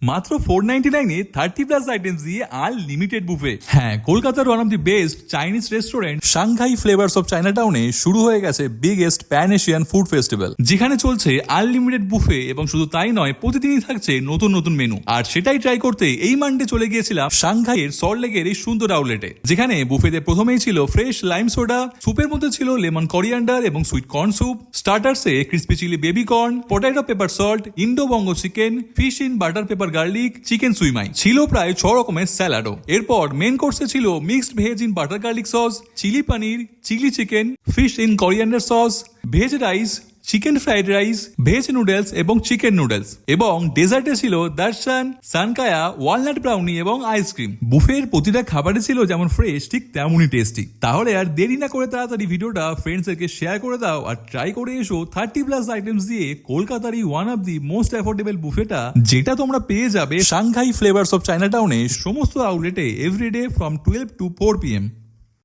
মাত্র 499 এ 30+ আইটেমস দিয়ে আনলিমিটেড বুফে। হ্যাঁ, কলকাতার one of the best Chinese restaurant Shanghai flavours of চায়নাটাউনে শুরু হয়ে গেছে biggest pan Asian food festival, যেখানে চলছে আনলিমিটেড বুফে এবং শুধু তাই নয়, প্রতিদিনই থাকছে নতুন নতুন মেনু। আর সেটাই ট্রাই করতে এই মানডে চলে গিয়েছিলাম সাংহাইয়ের সল্টলেকের এই সুন্দর আউটলেটে, যেখানে বুফেতে প্রথমেই ছিল ফ্রেশ লাইম সোডা, সুপের মধ্যে ছিল লেমন করিয়ান্ডার এবং সুইট কর্ন স্যুপ, স্টার্টার্সে crispy chilli baby corn, potato pepper salt, Indo Bongo chicken, fish in butter pepper garlic, chicken সুইমাই, ছিল প্রায় 6 রকমের স্যালাডও। এরপর মেন কোর্সে ছিল mixed veg in butter garlic sauce, chilli paneer, chilli chicken, fish in coriander sauce, veg rice, chicken fried rice, veg noodles এবং chicken noodles, এবং ডেজার্টে ছিল দর্শন, সানকায়া, ওয়ালনাট ব্রাউনি এবং আইসক্রিম। বুফের প্রতিটা খাবারে ছিল যেমন ফ্রেশ, ঠিক তেমনই টেস্টি। তাহলে আর দেরি না করে তাড়াতাড়ি ভিডিওটা ফ্রেন্ডসদেরকে শেয়ার করে দাও আর ট্রাই করে এসো 30+ আইটেমস দিয়ে কলকাতার এই one of the most affordable বুফেটা, যেটা তোমরা পেয়ে যাবে সাংহাই ফ্লেভার্স অফ চায়নাটাউনে সমস্ত আউটলেটে এভরিডে ফ্রম 12 to 4 PM।